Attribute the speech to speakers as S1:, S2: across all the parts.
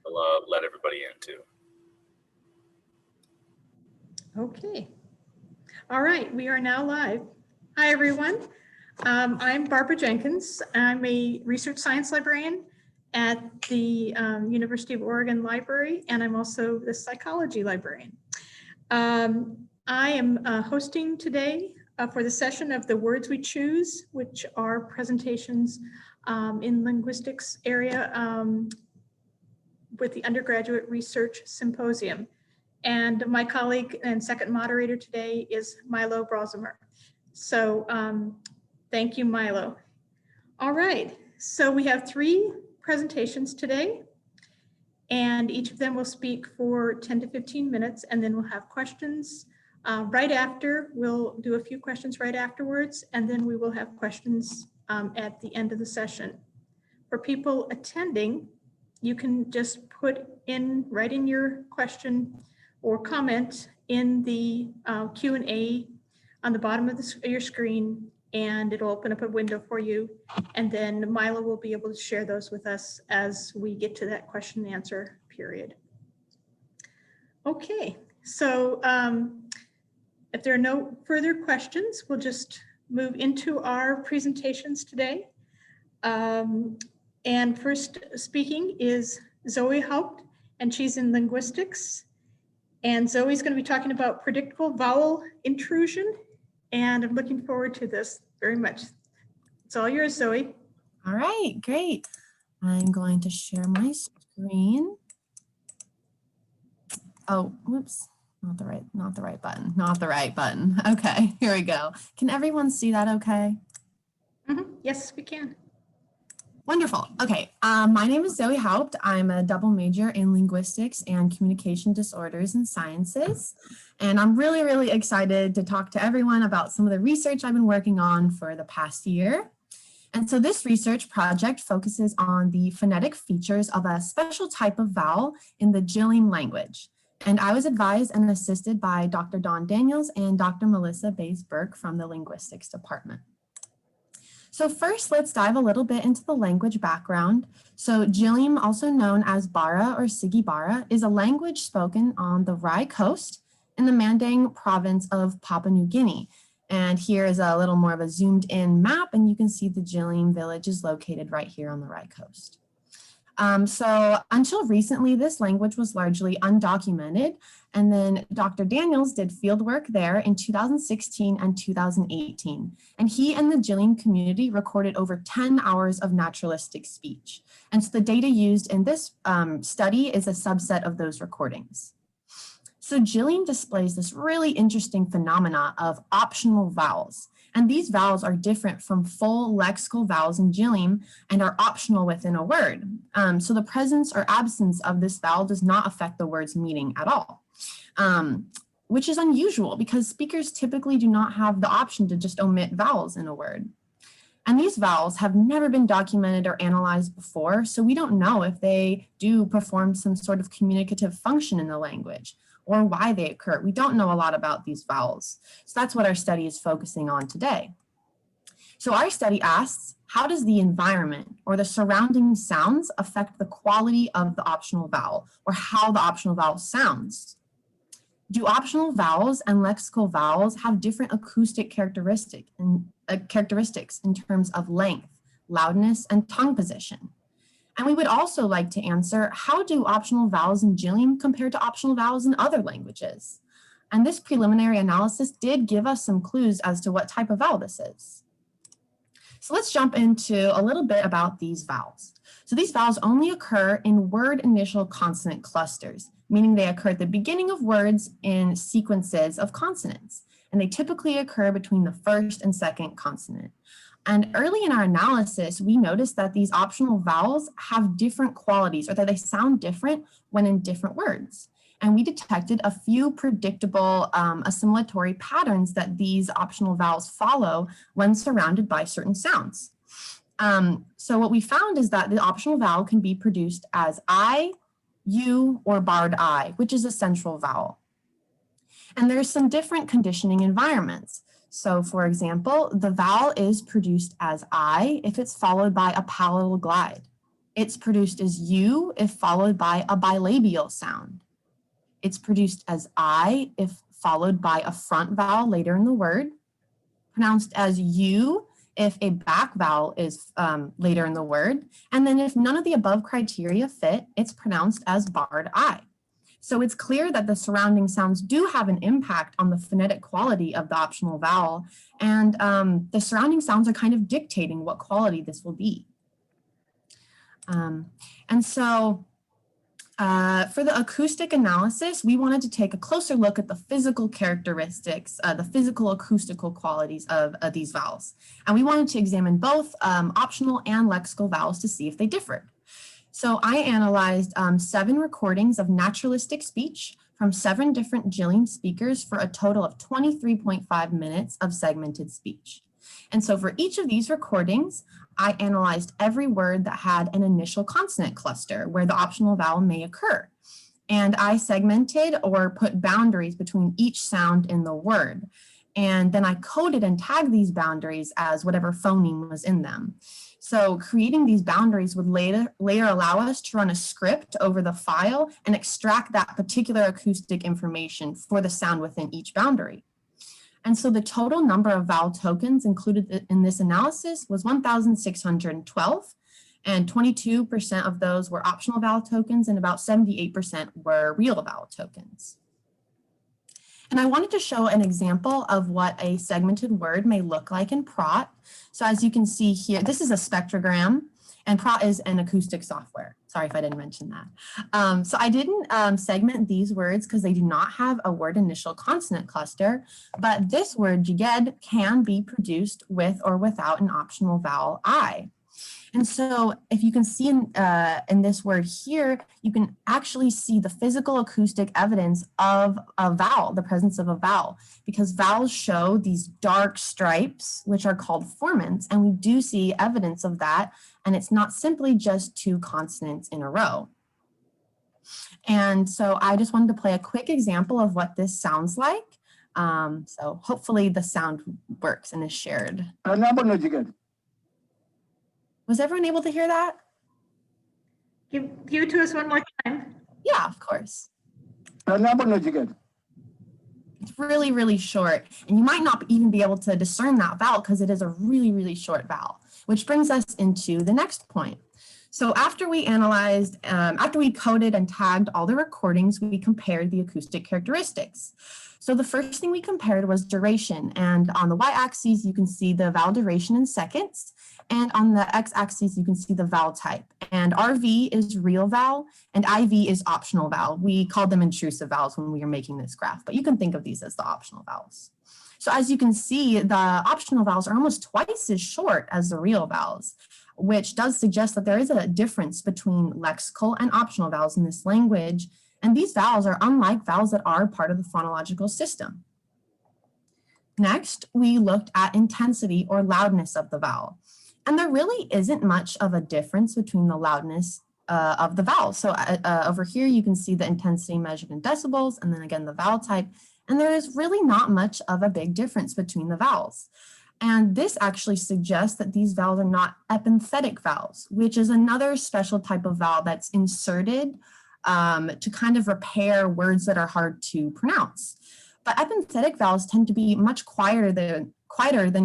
S1: and let everybody in too.
S2: Okay. All right, we are now live. Hi, everyone. I'm Barbara Jenkins. I'm a research science librarian at the University of Oregon Library, and I'm also the psychology librarian. I am hosting today for the session of the Words We Choose, which are presentations in linguistics area with the Undergraduate Research Symposium. And my colleague and second moderator today is Milo Brosamer. So thank you, Milo. All right, so we have 3 presentations today, and each of them will speak for 10 to 15 minutes, and then we'll have questions right after. We'll do a few questions right afterwards, and then we will have questions at the end of the session. For people attending, you can just write in your question or comment in the Q&A on the bottom of your screen, and it'll open up a window for you. And then Milo will be able to share those with us as we get to that question and answer period. Okay, so if there are no further questions, we'll just move into our presentations today. And first speaking is Zoe Haupt, and she's in linguistics. And Zoe's going to be talking about predictable vowel intrusion. And I'm looking forward to this very much. It's all yours, Zoe.
S3: All right, great. I'm going to share my screen. Oh, whoops, not the right button. Okay, here we go. Can everyone see that okay?
S2: Yes, we can.
S3: Wonderful. Okay, my name is Zoe Haupt. I'm a double major in linguistics and communication disorders and sciences. And I'm really, really excited to talk to everyone about some of the research I've been working on for the past year. And so this research project focuses on the phonetic features of a special type of vowel in the Jilim language. And I was advised and assisted by Dr. Dawn Daniels and Dr. Melissa Bays-Burke from the linguistics department. So first, let's dive a little bit into the language background. So Jilim, also known as Bara or Sigi Bara, is a language spoken on the Rai Coast in the Mandang province of Papua New Guinea. And here is a little more of a zoomed in map, and you can see the Jilim village is located right here on the Rai Coast. So until recently, this language was largely undocumented. And then Dr. Daniels did fieldwork there in 2016 and 2018. And he and the Jilim community recorded over 10 hours of naturalistic speech. And so the data used in this study is a subset of those recordings. So Jilim displays this really interesting phenomena of optional vowels. And these vowels are different from full lexical vowels in Jilim and are optional within a word. So the presence or absence of this vowel does not affect the word's meaning at all, which is unusual because speakers typically do not have the option to just omit vowels in a word. And these vowels have never been documented or analyzed before, so we don't know if they do perform some sort of communicative function in the language or why they occur. We don't know a lot about these vowels. So that's what our study is focusing on today. So our study asks, how does the environment or the surrounding sounds affect the quality of the optional vowel, or how the optional vowel sounds? Do optional vowels and lexical vowels have different acoustic characteristics in terms of length, loudness, and tongue position? And we would also like to answer, how do optional vowels in Jilim compare to optional vowels in other languages? And this preliminary analysis did give us some clues as to what type of vowel this is. So let's jump into a little bit about these vowels. So these vowels only occur in word initial consonant clusters, meaning they occur at the beginning of words in sequences of consonants. And they typically occur between the first and second consonant. And early in our analysis, we noticed that these optional vowels have different qualities, or that they sound different when in different words. And we detected a few predictable assimilatory patterns that these optional vowels follow when surrounded by certain sounds. So what we found is that the optional vowel can be produced as I, U, or barred I, which is a central vowel. And there's some different conditioning environments. So for example, the vowel is produced as I if it's followed by a palatal glide. It's produced as U if followed by a bilabial sound. It's produced as I if followed by a front vowel later in the word. Pronounced as U if a back vowel is later in the word. And then if none of the above criteria fit, it's pronounced as barred I. So it's clear that the surrounding sounds do have an impact on the phonetic quality of the optional vowel. And the surrounding sounds are kind of dictating what quality this will be. And so for the acoustic analysis, we wanted to take a closer look at the physical characteristics, the physical acoustical qualities of these vowels. And we wanted to examine both optional and lexical vowels to see if they differed. So I analyzed 7 recordings of naturalistic speech from 7 different Jilim speakers for a total of 23.5 minutes of segmented speech. And so for each of these recordings, I analyzed every word that had an initial consonant cluster where the optional vowel may occur. And I segmented or put boundaries between each sound in the word. And then I coded and tagged these boundaries as whatever phoneme was in them. So creating these boundaries would later allow us to run a script over the file and extract that particular acoustic information for the sound within each boundary. And so the total number of vowel tokens included in this analysis was 1,612, and 22% of those were optional vowel tokens and about 78% were real vowel tokens. And I wanted to show an example of what a segmented word may look like in Prot. So as you can see here, this is a spectrogram, and Prot is an acoustic software. Sorry if I didn't mention that. So I didn't segment these words because they do not have a word initial consonant cluster, but this word, jiged, can be produced with or without an optional vowel I. And so if you can see in this word here, you can actually see the physical acoustic evidence of a vowel, the presence of a vowel, because vowels show these dark stripes, which are called formants, and we do see evidence of that, and it's not simply just 2 consonants in a row. And so I just wanted to play a quick example of what this sounds like. So hopefully the sound works and is shared. Was everyone able to hear that?
S2: Give it to us one more time.
S3: Yeah, of course. It's really, really short. And you might not even be able to discern that vowel because it is a really, really short vowel, which brings us into the next point. So after we analyzed, after we coded and tagged all the recordings, we compared the acoustic characteristics. So the first thing we compared was duration. And on the y-axis, you can see the vowel duration in seconds. And on the x-axis, you can see the vowel type. And RV is real vowel, and IV is optional vowel. We called them intrusive vowels when we were making this graph, but you can think of these as the optional vowels. So as you can see, the optional vowels are almost twice as short as the real vowels, which does suggest that there is a difference between lexical and optional vowels in this language. And these vowels are unlike vowels that are part of the phonological system. Next, we looked at intensity or loudness of the vowel. And there really isn't much of a difference between the loudness of the vowels. So over here, you can see the intensity measured in decibels, and then again, the vowel type. And there is really not much of a big difference between the vowels. And this actually suggests that these vowels are not epenthetic vowels, which is another special type of vowel that's inserted to kind of repair words that are hard to pronounce. But epenthetic vowels tend to be much quieter than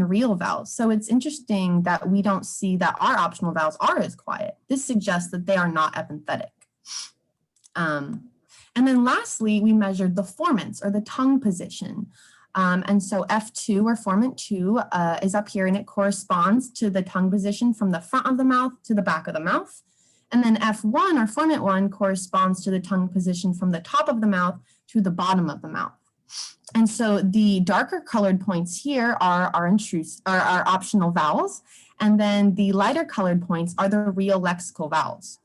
S3: real vowels. So it's interesting that we don't see that our optional vowels are as quiet. This suggests that they are not epenthetic. And then lastly, we measured the formants or the tongue position. And so F2 or formant 2 is up here, and it corresponds to the tongue position from the front of the mouth to the back of the mouth. And then F1 or formant 1 corresponds to the tongue position from the top of the mouth to the bottom of the mouth. And so the darker colored points here are our optional vowels, and then the lighter colored points are the real lexical vowels.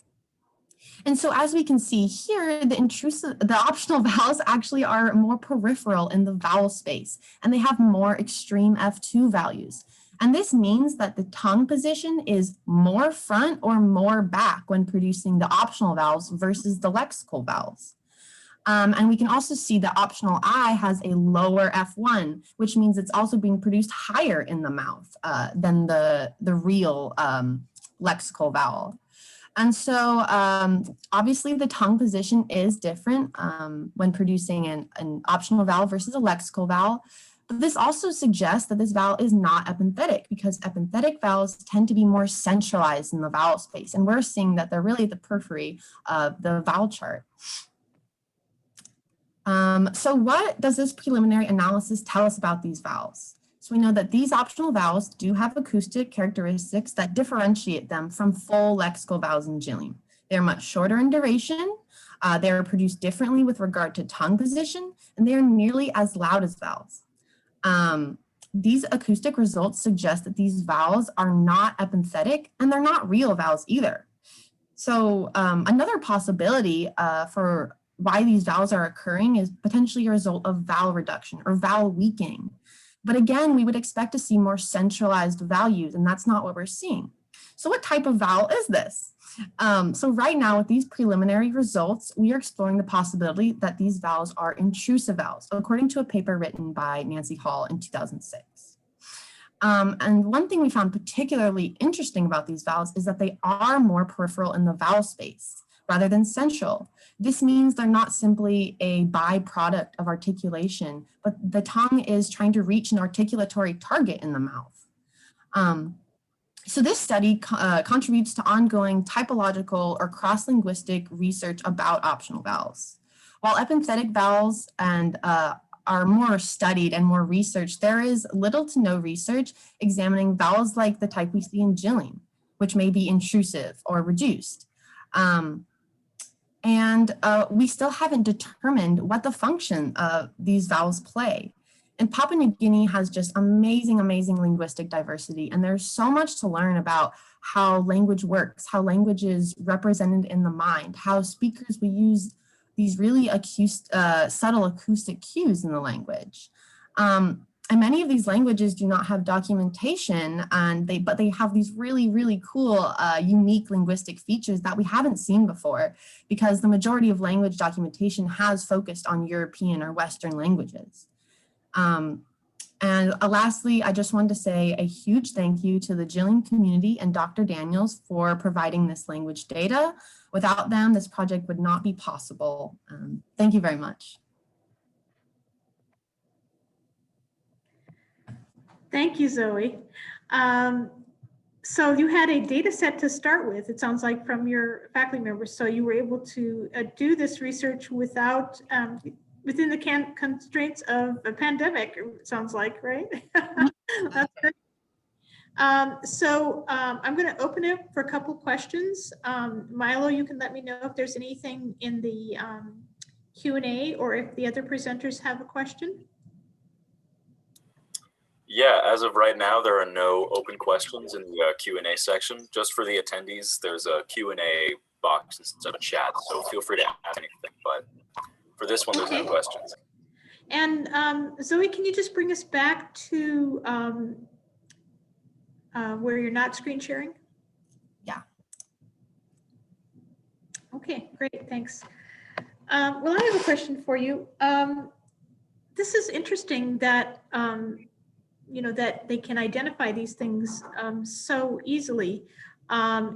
S3: And so as we can see here, the optional vowels actually are more peripheral in the vowel space, and they have more extreme F2 values. And this means that the tongue position is more front or more back when producing the optional vowels versus the lexical vowels. And we can also see that optional I has a lower F1, which means it's also being produced higher in the mouth than the real lexical vowel. And so obviously the tongue position is different when producing an optional vowel versus a lexical vowel. But this also suggests that this vowel is not epenthetic, because epenthetic vowels tend to be more centralized in the vowel space. And we're seeing that they're really the periphery of the vowel chart. So what does this preliminary analysis tell us about these vowels? So we know that these optional vowels do have acoustic characteristics that differentiate them from full lexical vowels in Jilim. They're much shorter in duration, they are produced differently with regard to tongue position, and they are nearly as loud as vowels. These acoustic results suggest that these vowels are not epenthetic, and they're not real vowels either. So another possibility for why these vowels are occurring is potentially a result of vowel reduction or vowel weakening. But again, we would expect to see more centralized values, and that's not what we're seeing. So what type of vowel is this? So right now with these preliminary results, we are exploring the possibility that these vowels are intrusive vowels, according to a paper written by Nancy Hall in 2006. And one thing we found particularly interesting about these vowels is that they are more peripheral in the vowel space rather than central. This means they're not simply a byproduct of articulation, but the tongue is trying to reach an articulatory target in the mouth. So this study contributes to ongoing typological or cross-linguistic research about optional vowels. While epenthetic vowels are more studied and more researched, there is little to no research examining vowels like the type we see in Jilim, which may be intrusive or reduced. We still haven't determined what the function of these vowels play. And Papua New Guinea has just amazing, amazing linguistic diversity. And there's so much to learn about how language works, how language is represented in the mind, how speakers will use these really subtle acoustic cues in the language. And many of these languages do not have documentation, but they have these really, really cool, unique linguistic features that we haven't seen before, because the majority of language documentation has focused on European or Western languages. Lastly, I just wanted to say a huge thank you to the Jilim community and Dr. Daniels for providing this language data. Without them, this project would not be possible. Thank you very much.
S2: Thank you, Zoe. So you had a data set to start with, it sounds like, from your faculty members. So you were able to do this research without, within the constraints of a pandemic, it sounds like, right? That's good. I'm going to open it for a couple questions. Milo, you can let me know if there's anything in the Q&A or if the other presenters have a question.
S1: Yeah, as of right now, there are no open questions in the Q&A section. Just for the attendees, there's a Q&A box instead of a chat, so feel free to ask anything, but for this one, there's no questions.
S2: And Zoe, can you just bring us back to where you're not screen sharing?
S3: Yeah.
S2: Okay, great, thanks. Well, I have a question for you. This is interesting that that they can identify these things so easily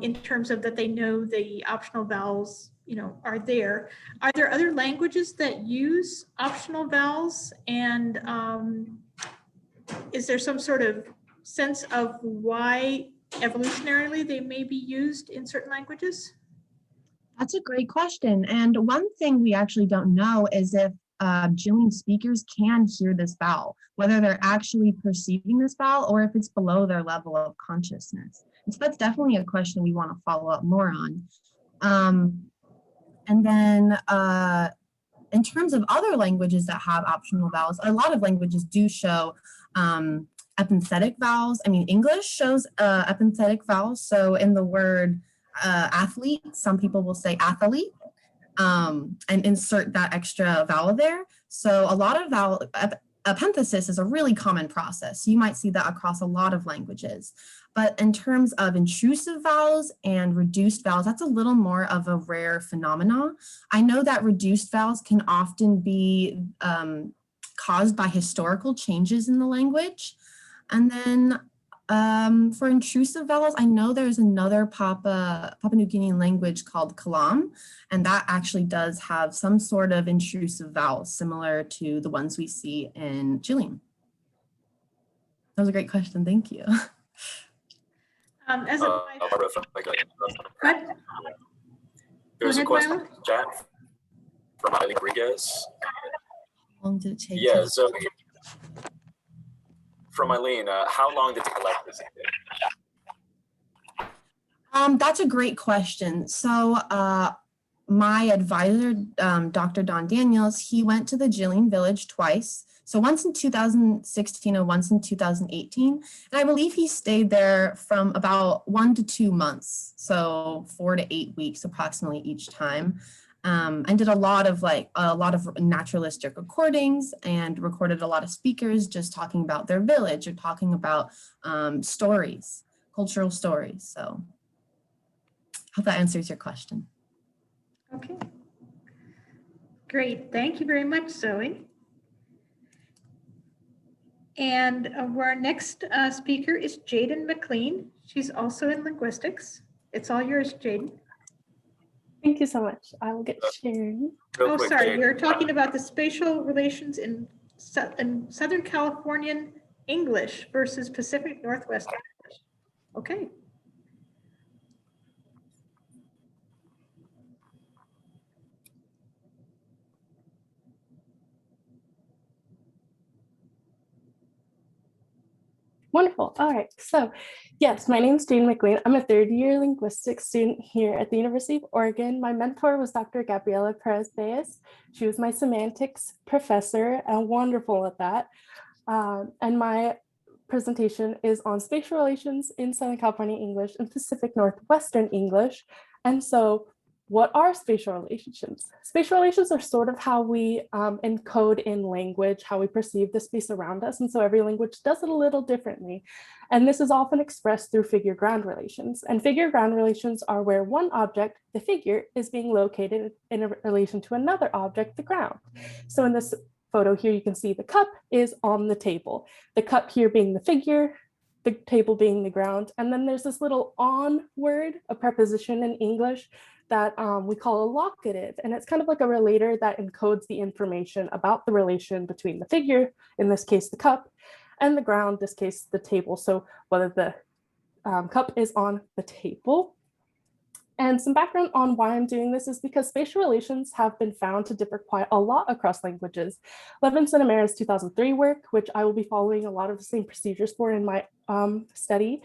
S2: in terms of that they know the optional vowels, are there. Are there other languages that use optional vowels? And is there some sort of sense of why evolutionarily they may be used in certain languages?
S3: That's a great question. And one thing we actually don't know is if Jilim speakers can hear this vowel, whether they're actually perceiving this vowel or if it's below their level of consciousness. And so that's definitely a question we want to follow up more on. And then in terms of other languages that have optional vowels, a lot of languages do show epenthetic vowels. I mean, English shows epenthetic vowels. So in the word athlete, some people will say athlete. And insert that extra vowel there. So a lot of vowel epenthesis is a really common process. You might see that across a lot of languages. But in terms of intrusive vowels and reduced vowels, that's a little more of a rare phenomenon. I know that reduced vowels can often be caused by historical changes in the language. And then For intrusive vowels, I know there's another Papua New Guinean language called Kalam, and that actually does have some sort of intrusive vowels similar to the ones we see in Jilim. That was a great question. Thank you.
S2: As a
S1: There's
S2: Go
S1: a
S2: ahead,
S1: question
S2: Milo.
S1: in the chat from Eileen Rodriguez.
S3: How long did it take?
S1: Yeah, so from Eileen, how long did it collect this?
S3: That's a great question. So my advisor, Dr. Don Daniels, he went to the Jilim village twice. So once in 2016 and once in 2018. And I believe he stayed there from about 1 to 2 months. So 4 to 8 weeks approximately each time. And did a lot of naturalistic recordings and recorded a lot of speakers just talking about their village or talking about stories, cultural stories. So hope that answers your question.
S2: Okay. Great. Thank you very much, Zoe. And our next speaker is Jaidan McLean. She's also in linguistics. It's all yours, Jaidan.
S4: Thank you so much. I will get sharing.
S2: Oh, sorry. You're talking about the spatial relations in Southern Californian English versus Pacific Northwest English. Okay.
S4: Wonderful. All right. So yes, my name is Jane McLean. I'm a third-year linguistics student here at the University of Oregon. My mentor was Dr. Gabriela Perez-Baez. She was my semantics professor and wonderful at that. And my presentation is on spatial relations in Southern California English and Pacific Northwestern English. And so what are spatial relations? Spatial relations are sort of how we encode in language, how we perceive the space around us. And so every language does it a little differently. And this is often expressed through figure-ground relations. And figure-ground relations are where one object, the figure, is being located in a relation to another object, the ground. So in this photo here, you can see the cup is on the table. The cup here being the figure, the table being the ground. And then there's this little on word, a preposition in English that we call a locative. And it's kind of like a relator that encodes the information about the relation between the figure, in this case, the cup, and the ground, in this case, the table. So whether the cup is on the table. And some background on why I'm doing this is because spatial relations have been found to differ quite a lot across languages. Levinson and Mara's 2003 work, which I will be following a lot of the same procedures for in my study,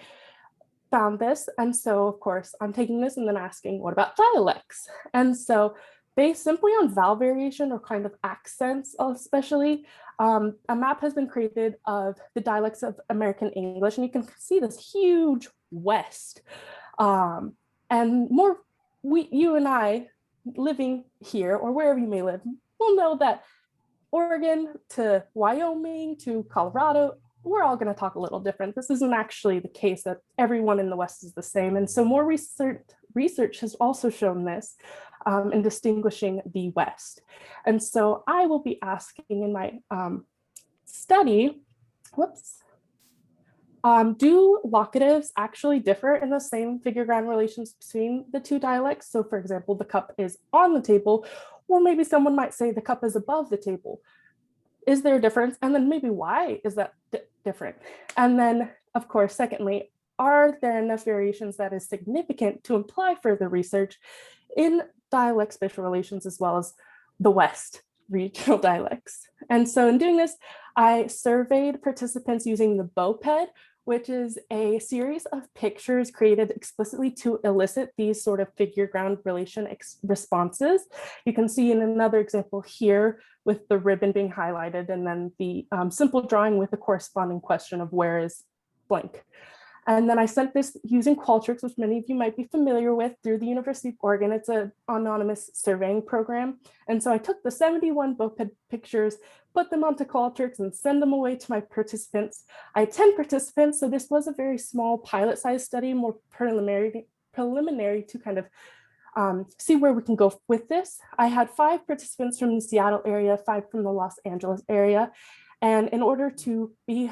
S4: found this. And so of course I'm taking this and then asking, what about dialects? And so based simply on vowel variation or kind of accents, especially, a map has been created of the dialects of American English. And you can see this huge west. And more, you and I living here or wherever you may live, will know that Oregon to Wyoming to Colorado, we're all going to talk a little different. This isn't actually the case that everyone in the West is the same. And so more research has also shown this in distinguishing the West. And so I will be asking in my study, do locatives actually differ in the same figure-ground relations between the two dialects? So for example, the cup is on the table, or maybe someone might say the cup is above the table. Is there a difference? And then maybe why is that different? And then of course, secondly, are there enough variations that is significant to imply further research in dialect spatial relations as well as the West regional dialects? And so in doing this, I surveyed participants using the BOPED, which is a series of pictures created explicitly to elicit these sort of figure-ground relation responses. You can see in another example here with the ribbon being highlighted and then the simple drawing with the corresponding question of where is blank. And then I sent this using Qualtrics, which many of you might be familiar with, through the University of Oregon. It's an anonymous surveying program. And so I took the 71 BOPED pictures, put them onto Qualtrics and send them away to my participants. I had 10 participants, so this was a very small pilot-sized study, more preliminary to kind of see where we can go with this. I had 5 participants from the Seattle area, 5 from the Los Angeles area. And in order to be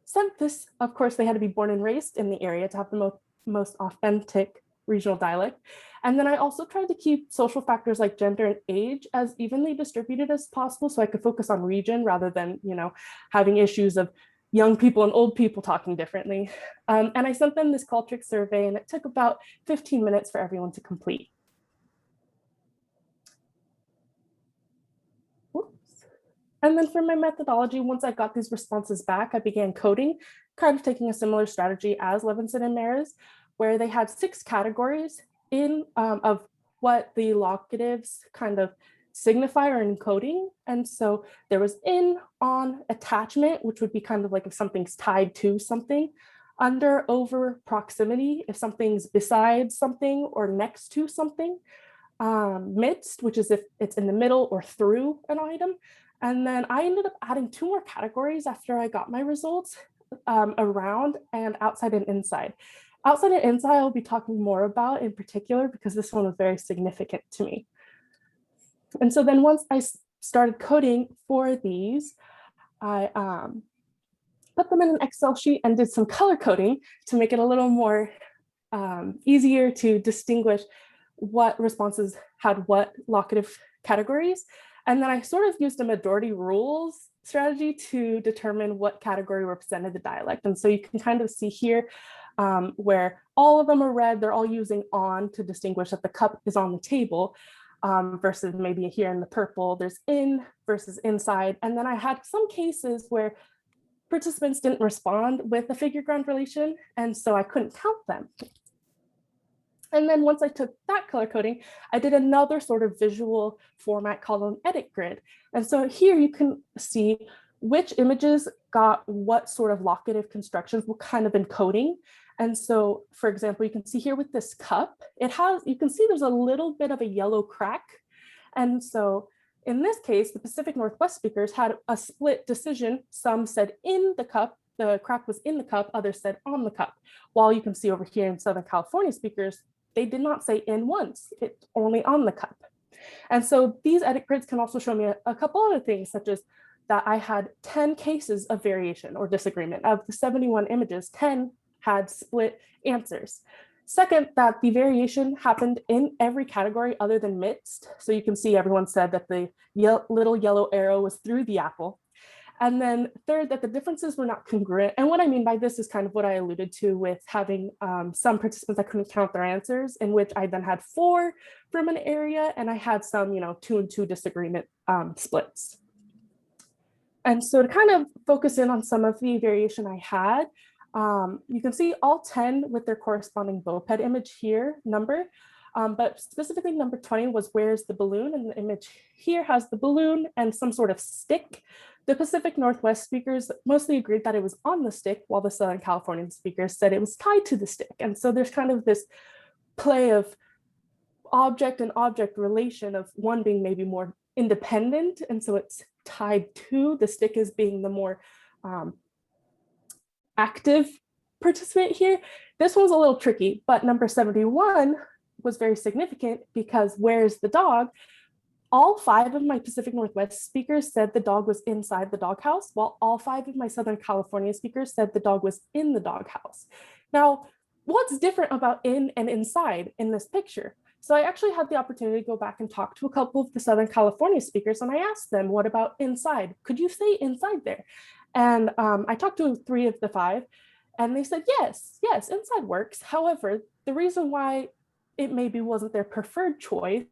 S4: sent this, of course, they had to be born and raised in the area to have the most authentic regional dialect. And then I also tried to keep social factors like gender and age as evenly distributed as possible, so I could focus on region rather than, having issues of young people and old people talking differently. And I sent them this Qualtrics survey, and it took about 15 minutes for everyone to complete. Whoops. And then for my methodology, once I got these responses back, I began coding, kind of taking a similar strategy as Levinson and Maris, where they had 6 categories of what the locatives kind of signify or encoding. And so there was in, on, attachment, which would be kind of like if something's tied to something, under, over, proximity, if something's beside something or next to something, midst, which is if it's in the middle or through an item. And then I ended up adding 2 more categories after I got my results, around and outside and inside. Outside and inside, I'll be talking more about in particular because this one was very significant to me. And so then once I started coding for these, I put them in an Excel sheet and did some color coding to make it a little more easier to distinguish what responses had what locative categories. And then I sort of used a majority rules strategy to determine what category represented the dialect. And so you can kind of see here where all of them are red, they're all using on to distinguish that the cup is on the table, versus maybe here in the purple, there's in versus inside. And then I had some cases where participants didn't respond with a figure ground relation, and so I couldn't count them. And then once I took that color coding, I did another sort of visual format called an edit grid. And so here you can see which images got what sort of locative constructions, what kind of encoding. And so, for example, you can see here with this cup, you can see there's a little bit of a yellow crack. And so in this case, the Pacific Northwest speakers had a split decision. Some said in the cup, the crack was in the cup, others said on the cup. While you can see over here in Southern California speakers, they did not say in once, it's only on the cup. And so these edit grids can also show me a couple other things, such as that I had 10 cases of variation or disagreement. Of the 71 images, 10 had split answers. Second, that the variation happened in every category other than midst. So you can see everyone said that the little yellow arrow was through the apple. And then third, that the differences were not congruent. And what I mean by this is kind of what I alluded to with having some participants that couldn't count their answers, in which I then had 4 from an area, and I had some, 2 and 2 disagreement splits. And so to kind of focus in on some of the variation I had, you can see all 10 with their corresponding boped image here, number, but specifically number 20 was where's the balloon, and the image here has the balloon and some sort of stick. The Pacific Northwest speakers mostly agreed that it was on the stick, while the Southern Californian speakers said it was tied to the stick. And so there's kind of this play of object and object relation, of one being maybe more independent, and so it's tied to the stick as being the more active participant here. This one's a little tricky, but number 71 was very significant because where's the dog? All 5 of my Pacific Northwest speakers said the dog was inside the doghouse, while all 5 of my Southern California speakers said the dog was in the doghouse. Now, what's different about in and inside in this picture? So I actually had the opportunity to go back and talk to a couple of the Southern California speakers, and I asked them, what about inside? Could you say inside there? And I talked to 3 of the 5, and they said, yes, inside works. However, the reason why it maybe wasn't their preferred choice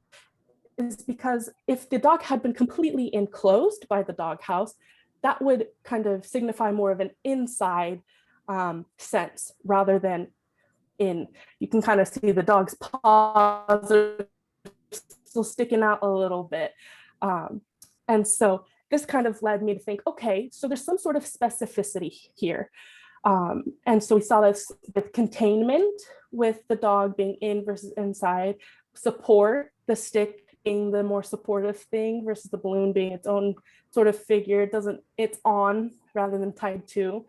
S4: is because if the dog had been completely enclosed by the doghouse, that would kind of signify more of an inside sense rather than in. You can kind of see the dog's paws are still sticking out a little bit. And so this kind of led me to think, okay, so there's some sort of specificity here. And so we saw this with containment, with the dog being in versus inside, support, the stick being the more supportive thing versus the balloon being its own sort of figure. It's on rather than tied to.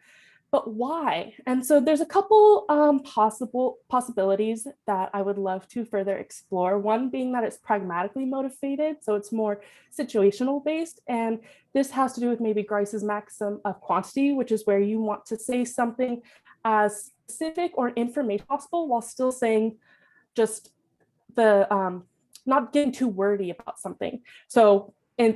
S4: but why? And so there's a couple possibilities that I would love to further explore. One being that it's pragmatically motivated, so it's more situational based. And this has to do with maybe Grice's maxim of quantity, which is where you want to say something as specific or information possible while still saying just the, not getting too wordy about something. So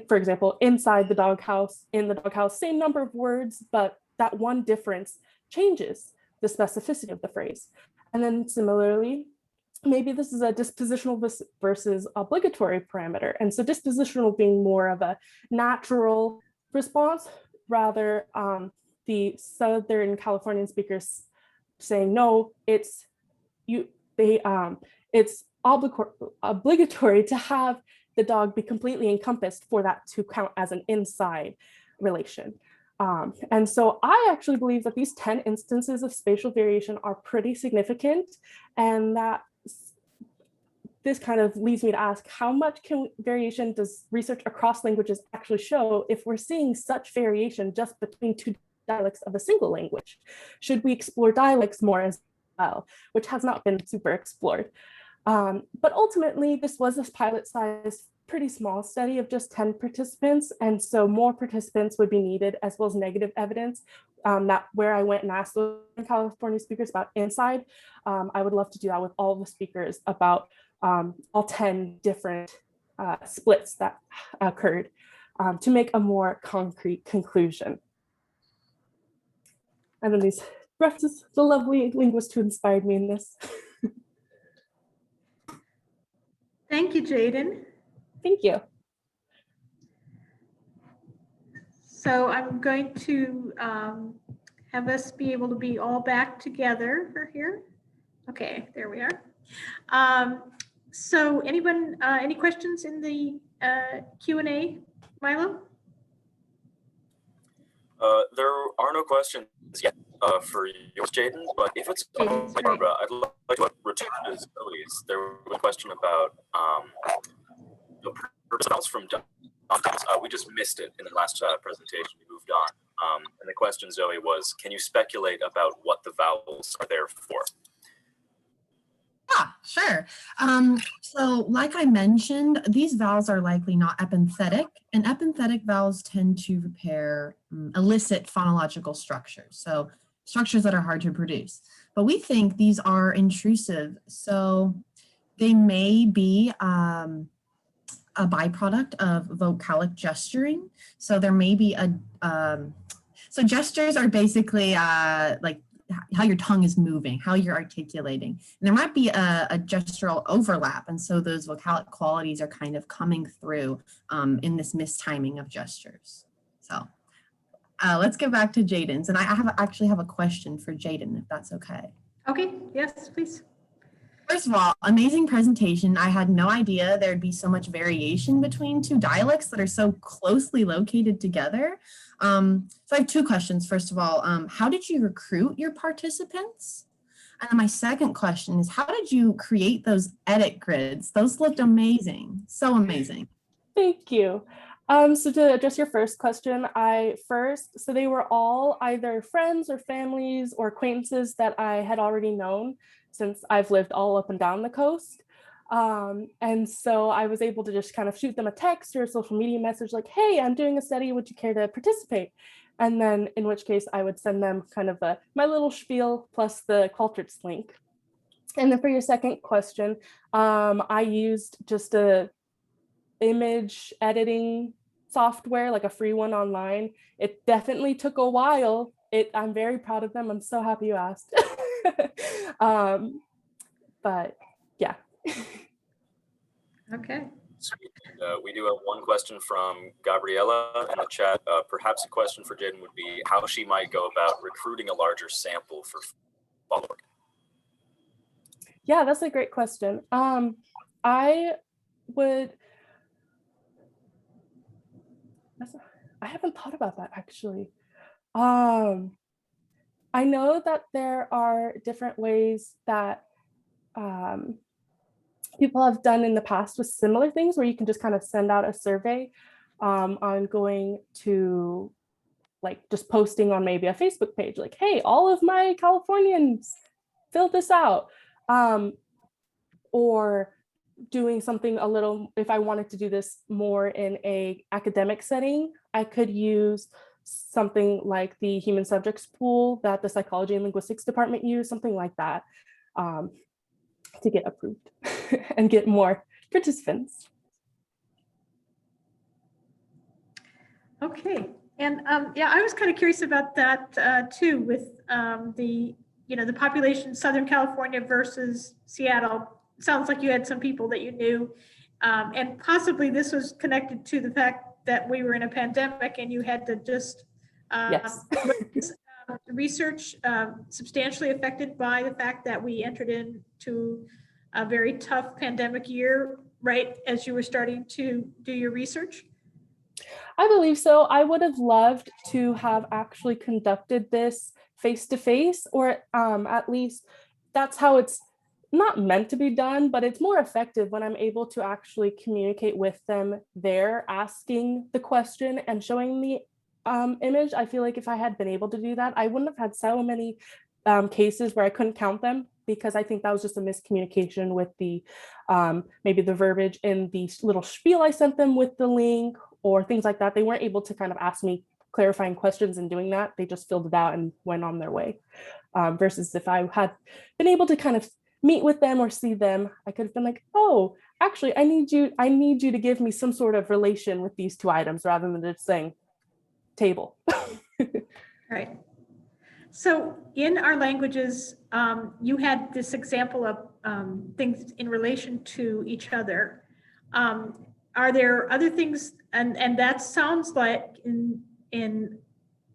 S4: for example, inside the doghouse, in the doghouse, same number of words, but that one difference changes the specificity of the phrase. And then similarly, maybe this is a dispositional versus obligatory parameter. And so dispositional being more of a natural response, rather the Southern Californian speakers saying, no, it's obligatory to have the dog be completely encompassed for that to count as an inside relation. And so I actually believe that these 10 instances of spatial variation are pretty significant, and that this kind of leads me to ask, how much variation does research across languages actually show if we're seeing such variation just between two dialects of a single language? Should we explore dialects more as well, which has not been super explored? But ultimately, this was a pilot-sized, pretty small study of just 10 participants. And so more participants would be needed, as well as negative evidence. That where I went and asked the California speakers about inside, I would love to do that with all the speakers about all 10 different splits that occurred to make a more concrete conclusion. And then these references, the lovely linguist who inspired me in this.
S2: Thank you, Jaidan.
S4: Thank you.
S2: So I'm going to have us be able to be all back together here. Okay, there we are. So anyone, any questions in the Q&A, Milo?
S1: There are no questions yet for yours, Jaidan, but if it's
S2: Jaidan's
S1: Barbara, I'd like to return to Zoe's. There was a question about the results from we just missed it in the last presentation. We moved on. And the question, Zoe, was, can you speculate about what the vowels are there for?
S3: Yeah, sure. So like I mentioned, these vowels are likely not epenthetic, and epenthetic vowels tend to elicit phonological structures. So structures that are hard to produce. But we think these are intrusive. So they may be a byproduct of vocalic gesturing. So there may be so gestures are basically like how your tongue is moving, how you're articulating. And there might be a gestural overlap. And so those vocalic qualities are kind of coming through in this mistiming of gestures. So let's get back to Jaidan's. And I actually have a question for Jaidan, if that's okay.
S2: Okay, yes, please.
S3: First of all, amazing presentation. I had no idea there'd be so much variation between two dialects that are so closely located together. So I have two questions. First of all, how did you recruit your participants? And then my second question is, how did you create those edit grids? Those looked amazing, so amazing.
S4: Thank you. So to address your first question, so they were all either friends or families or acquaintances that I had already known since I've lived all up and down the coast. And so I was able to just kind of shoot them a text or a social media message like, hey, I'm doing a study, would you care to participate? And then in which case I would send them kind of my little spiel plus the Qualtrics link. And then for your second question, I used just a image editing software, like a free one online. It definitely took a while. I'm very proud of them. I'm so happy you asked. But yeah.
S2: Okay.
S1: We do have one question from Gabriella in the chat. Perhaps a question for Jaidan would be how she might go about recruiting a larger sample for follow-up.
S4: Yeah, that's a great question. I haven't thought about that actually. I know that there are different ways that people have done in the past with similar things where you can just kind of send out a survey on going to like just posting on maybe a Facebook page, like, hey, all of my Californians fill this out. Or doing something a little, if I wanted to do this more in a academic setting, I could use something like the human subjects pool that the psychology and linguistics department use, something like that, to get approved and get more participants.
S2: Okay, and yeah, I was kind of curious about that too, with the population Southern California versus Seattle. Sounds like you had some people that you knew, and possibly this was connected to the fact that we were in a pandemic and you had to just
S4: Yes.
S2: research substantially affected by the fact that we entered into a very tough pandemic year, right as you were starting to do your research?
S4: I believe so. I would have loved to have actually conducted this face-to-face, or at least that's how it's not meant to be done, but it's more effective when I'm able to actually communicate with them there, asking the question and showing the image. I feel like if I had been able to do that, I wouldn't have had so many cases where I couldn't count them, because I think that was just a miscommunication with the maybe the verbiage in the little spiel I sent them with the link or things like that. They weren't able to kind of ask me clarifying questions in doing that. They just filled it out and went on their way. Versus if I had been able to kind of meet with them or see them, I could have been like, oh, actually, I need you to give me some sort of relation with these two items rather than just saying table.
S2: Right. So in our languages, you had this example of things in relation to each other. Are there other things, and that sounds like in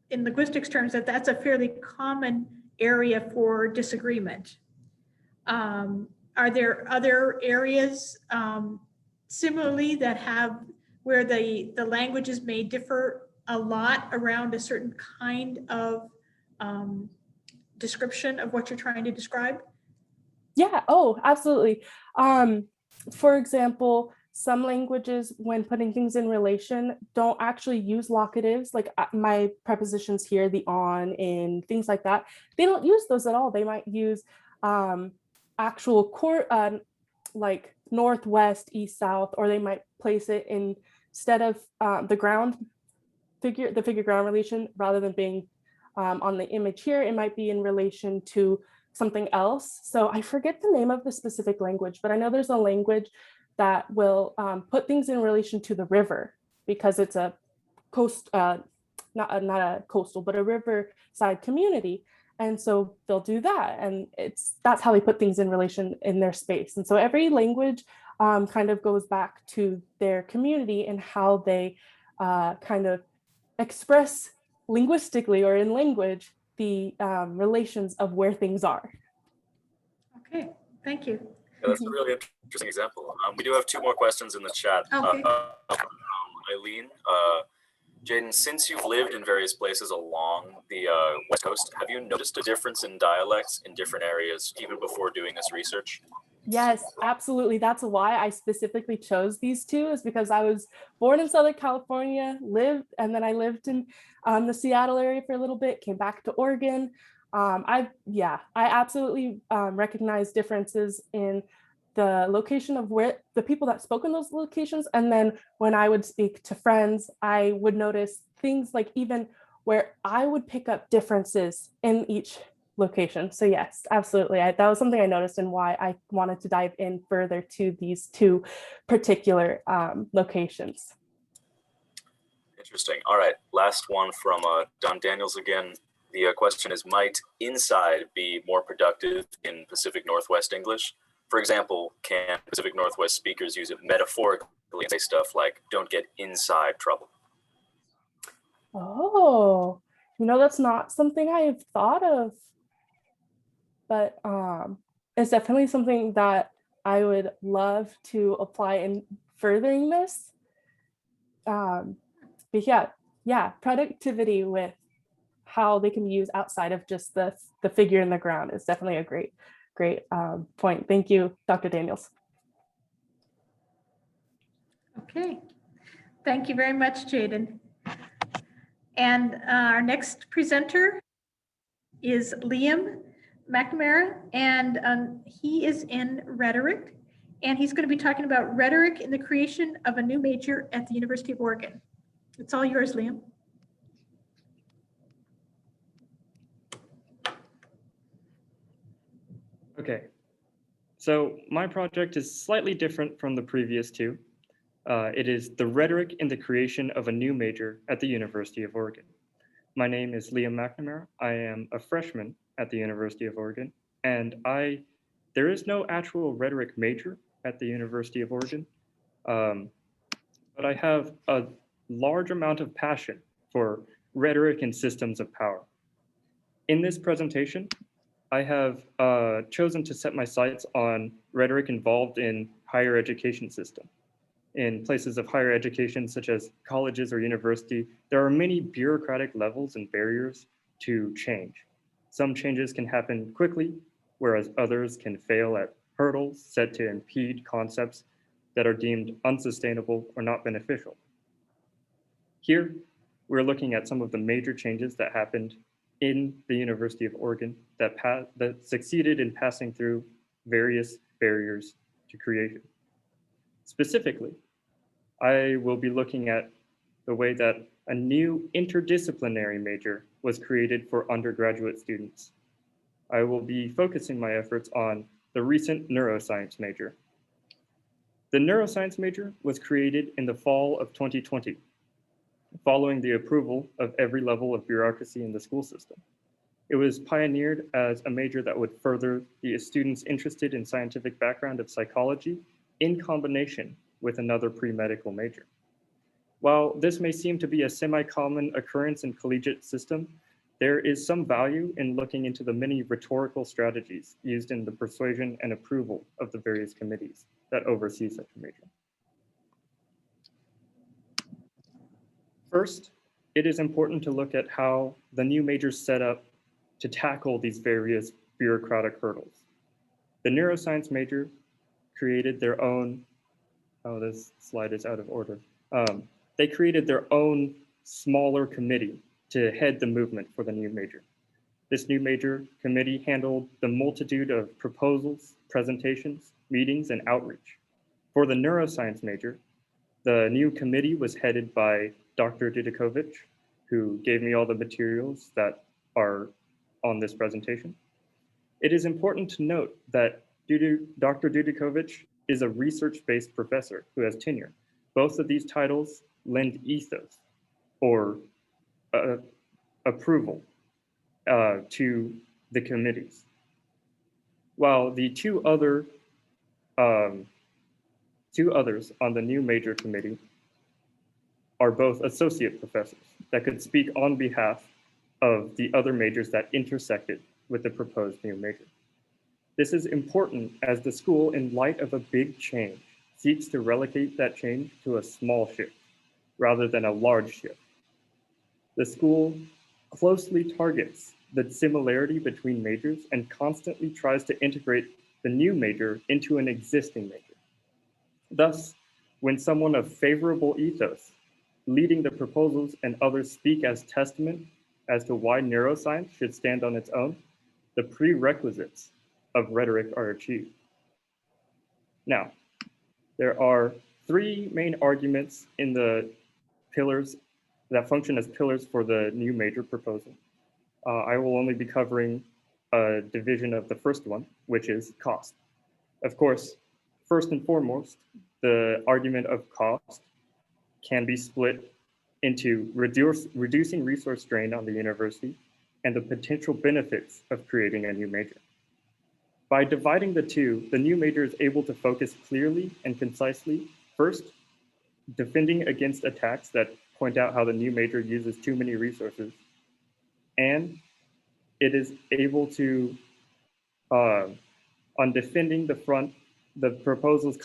S2: linguistics terms that's a fairly common area for disagreement. Are there other areas similarly that have where the languages may differ a lot around a certain kind of description of what you're trying to describe?
S4: Yeah, oh, absolutely. For example, some languages, when putting things in relation, don't actually use locatives, like my prepositions here, the on, in, things like that. They don't use those at all. They might use actual like northwest, east, south, or they might place it instead of the figure ground relation, rather than being on the image here, it might be in relation to something else. So I forget the name of the specific language, but I know there's a language that will put things in relation to the river, because it's a not a coastal, but a riverside community. And so they'll do that. And that's how they put things in relation in their space. And so every language kind of goes back to their community and how they kind of express linguistically or in language the relations of where things are.
S2: Okay, thank you.
S1: Yeah, that's a really interesting example. We do have two more questions in the chat.
S2: Okay.
S1: Eileen, Jaidan, since you've lived in various places along the West Coast, have you noticed a difference in dialects in different areas even before doing this research?
S4: Yes, absolutely. That's why I specifically chose these two, is because I was born in Southern California, and then I lived in the Seattle area for a little bit, came back to Oregon. I absolutely recognize differences in the location of where the people that spoke in those locations. And then when I would speak to friends, I would notice things like even where I would pick up differences in each location. So yes, absolutely. That was something I noticed and why I wanted to dive in further to these two particular locations.
S1: Interesting. All right, last one from Don Daniels again. The question is, might inside be more productive in Pacific Northwest English? For example, can Pacific Northwest speakers use it metaphorically and say stuff like, don't get inside trouble?
S4: Oh, that's not something I have thought of, but it's definitely something that I would love to apply in furthering this. But yeah, productivity with how they can be used outside of just the figure in the ground is definitely a great point. Thank you, Dr. Daniels.
S2: Okay, thank you very much, Jaidan. And our next presenter is Liam McNamara, and he is in rhetoric. And he's going to be talking about rhetoric in the creation of a new major at the University of Oregon. It's all yours, Liam.
S5: Okay, so my project is slightly different from the previous two. It is the rhetoric in the creation of a new major at the University of Oregon. My name is Liam McNamara. I am a freshman at the University of Oregon, and there is no actual rhetoric major at the University of Oregon, but I have a large amount of passion for rhetoric and systems of power. In this presentation, I have chosen to set my sights on rhetoric involved in higher education system. In places of higher education, such as colleges or university, there are many bureaucratic levels and barriers to change. Some changes can happen quickly, whereas others can fail at hurdles set to impede concepts that are deemed unsustainable or not beneficial. Here, we're looking at some of the major changes that happened in the University of Oregon that succeeded in passing through various barriers to creation. Specifically, I will be looking at the way that a new interdisciplinary major was created for undergraduate students. I will be focusing my efforts on the recent neuroscience major. The neuroscience major was created in the fall of 2020, following the approval of every level of bureaucracy in the school system. It was pioneered as a major that would further the students interested in scientific background of psychology in combination with another pre-medical major. While this may seem to be a semi-common occurrence in collegiate system, there is some value in looking into the many rhetorical strategies used in the persuasion and approval of the various committees that oversee such a major. First, it is important to look at how the new majors set up to tackle these various bureaucratic hurdles. The neuroscience major created their own, oh, this slide is out of order. They created their own smaller committee to head the movement for the new major. This new major committee handled the multitude of proposals, presentations, meetings, and outreach. For the neuroscience major, the new committee was headed by Dr. Dudikovich, who gave me all the materials that are on this presentation. It is important to note that Dr. Dudikovich is a research-based professor who has tenure. Both of these titles lend ethos or approval to the committees. While the two others on the new major committee are both associate professors that could speak on behalf of the other majors that intersected with the proposed new major. This is important as the school, in light of a big change, seeks to relegate that change to a small shift rather than a large shift. The school closely targets the similarity between majors and constantly tries to integrate the new major into an existing major. Thus, when someone of favorable ethos leading the proposals and others speak as testament as to why neuroscience should stand on its own, the prerequisites of rhetoric are achieved. Now, there are three main arguments in the pillars that function as pillars for the new major proposal. I will only be covering a division of the first one, which is cost. Of course, first and foremost, the argument of cost can be split into reducing resource drain on the university and the potential benefits of creating a new major. By dividing the two, the new major is able to focus clearly and concisely, first, defending against attacks that point out how the new major uses too many resources, and it is able to, on defending the front, the proposals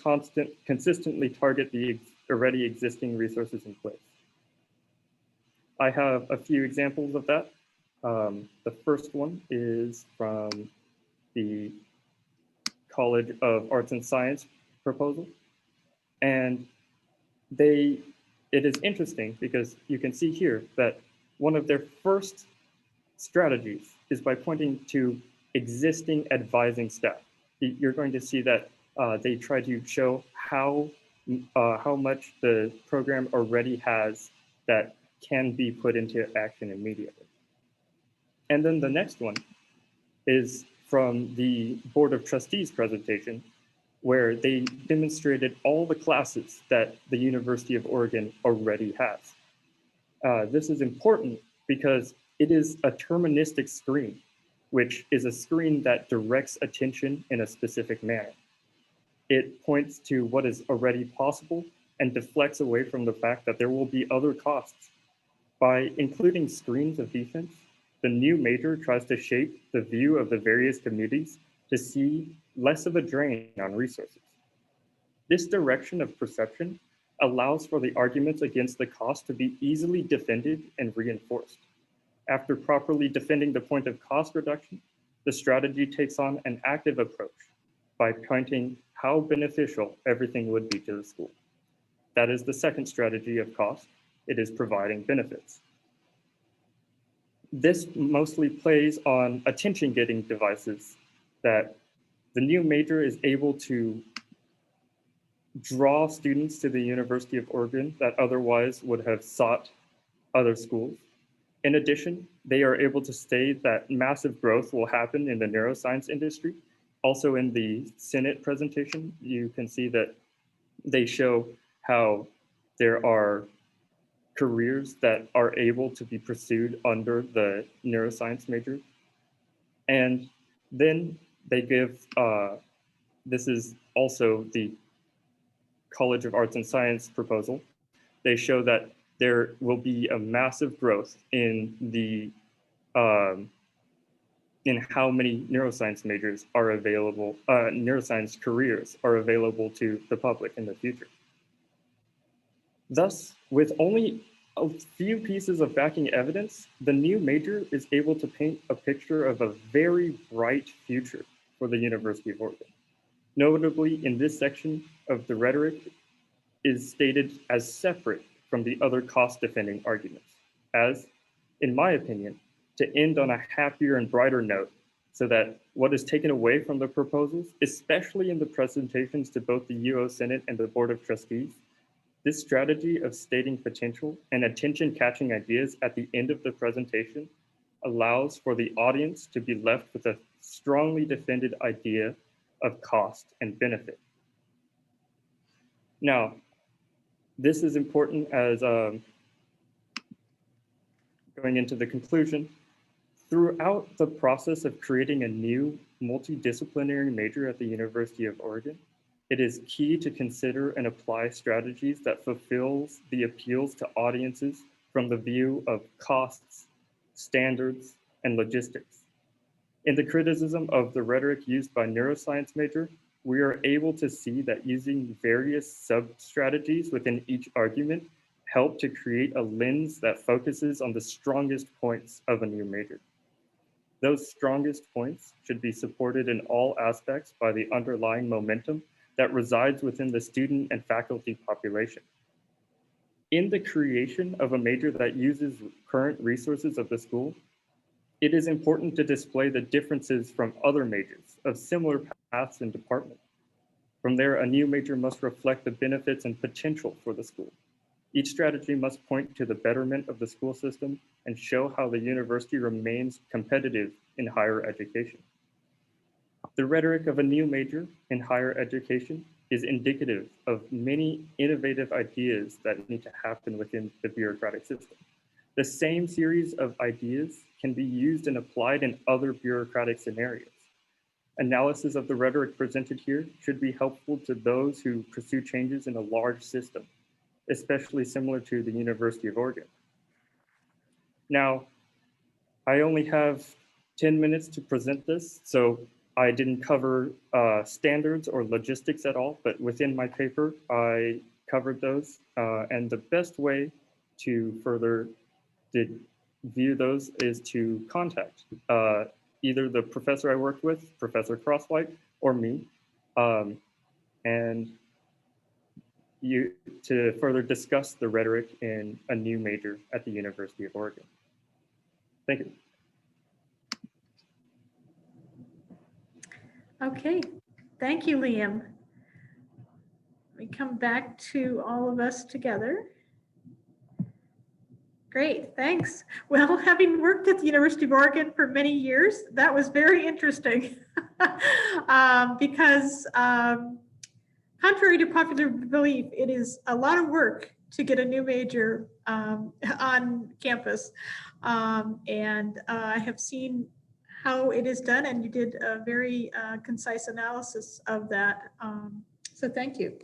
S5: consistently target the already existing resources in place. I have a few examples of that. The first one is from the College of Arts and Science proposal. And it is interesting because you can see here that one of their first strategies is by pointing to existing advising staff. You're going to see that they try to show how much the program already has that can be put into action immediately. And then the next one is from the Board of Trustees presentation, where they demonstrated all the classes that the University of Oregon already has. This is important because it is a deterministic screen, which is a screen that directs attention in a specific manner. It points to what is already possible and deflects away from the fact that there will be other costs. By including screens of defense, the new major tries to shape the view of the various communities to see less of a drain on resources. This direction of perception allows for the arguments against the cost to be easily defended and reinforced. After properly defending the point of cost reduction, the strategy takes on an active approach by pointing how beneficial everything would be to the school. That is the second strategy of cost. It is providing benefits. This mostly plays on attention-getting devices that the new major is able to draw students to the University of Oregon that otherwise would have sought other schools. In addition, they are able to state that massive growth will happen in the neuroscience industry. Also in the Senate presentation, you can see that they show how there are careers that are able to be pursued under the neuroscience major. And then they give, this is also the College of Arts and Science proposal. They show that there will be a massive growth in the in how many neuroscience majors are available, neuroscience careers are available to the public in the future. Thus, with only a few pieces of backing evidence, the new major is able to paint a picture of a very bright future for the University of Oregon. Notably, in this section of the rhetoric is stated as separate from the other cost-defending arguments, as, in my opinion, to end on a happier and brighter note, so that what is taken away from the proposals, especially in the presentations to both the UO Senate and the Board of Trustees, this strategy of stating potential and attention-catching ideas at the end of the presentation allows for the audience to be left with a strongly defended idea of cost and benefit. Now, this is important as going into the conclusion. Throughout the process of creating a new multidisciplinary major at the University of Oregon, it is key to consider and apply strategies that fulfills the appeals to audiences from the view of costs, standards, and logistics. In the criticism of the rhetoric used by neuroscience major, we are able to see that using various sub-strategies within each argument help to create a lens that focuses on the strongest points of a new major. Those strongest points should be supported in all aspects by the underlying momentum that resides within the student and faculty population. In the creation of a major that uses current resources of the school, it is important to display the differences from other majors of similar paths and department. From there, a new major must reflect the benefits and potential for the school. Each strategy must point to the betterment of the school system and show how the university remains competitive in higher education. The rhetoric of a new major in higher education is indicative of many innovative ideas that need to happen within the bureaucratic system. The same series of ideas can be used and applied in other bureaucratic scenarios. Analysis of the rhetoric presented here should be helpful to those who pursue changes in a large system, especially similar to the University of Oregon. Now, I only have 10 minutes to present this, so I didn't cover standards or logistics at all, but within my paper, I covered those. And the best way to further view those is to contact either the professor I worked with, Professor Crosswhite, or me, and to further discuss the rhetoric in a new major at the University of Oregon. Thank you.
S2: Okay, thank you, Liam. We come back to all of us together. Great, thanks. Well, having worked at the University of Oregon for many years, that was very interesting because contrary to popular belief, it is a lot of work to get a new major on campus. I have seen how it is done, and you did a very concise analysis of that. So thank you.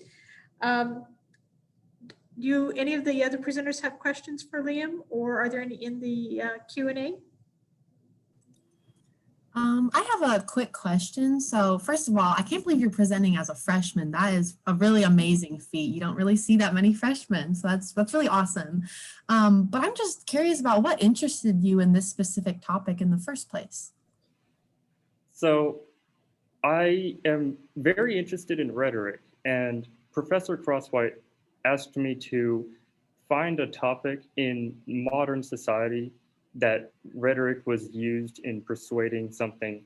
S2: Do any of the other presenters have questions for Liam, or are there any in the Q&A?
S3: I have a quick question. So first of all, I can't believe you're presenting as a freshman. That is a really amazing feat. You don't really see that many freshmen, so that's really awesome. But I'm just curious about what interested you in this specific topic in the first place.
S5: So I am very interested in rhetoric, and Professor Crosswhite asked me to find a topic in modern society that rhetoric was used in persuading something.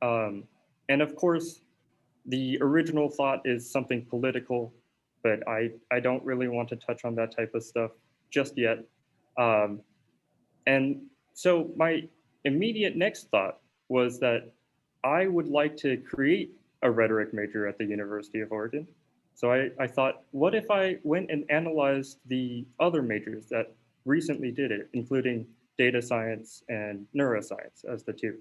S5: And of course, the original thought is something political, but I don't really want to touch on that type of stuff just yet. And so my immediate next thought was that I would like to create a rhetoric major at the University of Oregon. So I thought, what if I went and analyzed the other majors that recently did it, including data science and neuroscience as the two.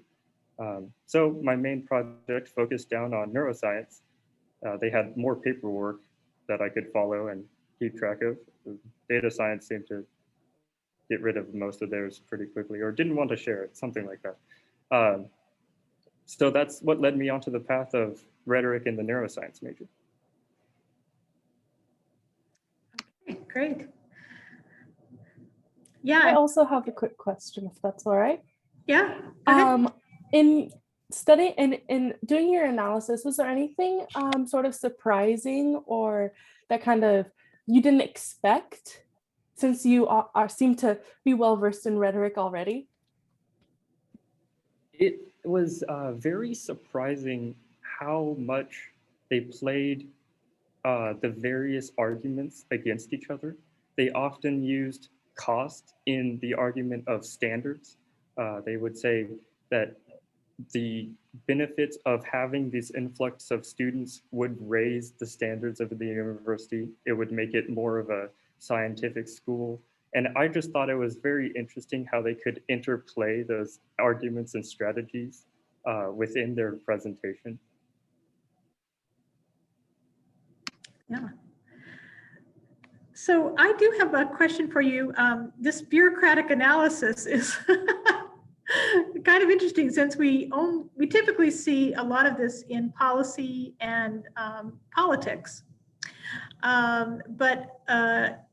S5: So my main project focused down on neuroscience. They had more paperwork that I could follow and keep track of. Data science seemed to get rid of most of theirs pretty quickly, or didn't want to share it, something like that. So that's what led me onto the path of rhetoric in the neuroscience major.
S2: Okay, great.
S4: I
S2: Yeah,
S4: also have a quick question, if that's all right.
S2: yeah. Go ahead.
S4: In doing your analysis, was there anything sort of surprising or that kind of you didn't expect, since you seem to be well versed in rhetoric already?
S5: It was very surprising how much they played the various arguments against each other. They often used cost in the argument of standards. They would say that the benefits of having this influx of students would raise the standards of the university. It would make it more of a scientific school. And I just thought it was very interesting how they could interplay those arguments and strategies within their presentation.
S2: Yeah. So I do have a question for you. This bureaucratic analysis is kind of interesting, since we typically see a lot of this in policy and politics. But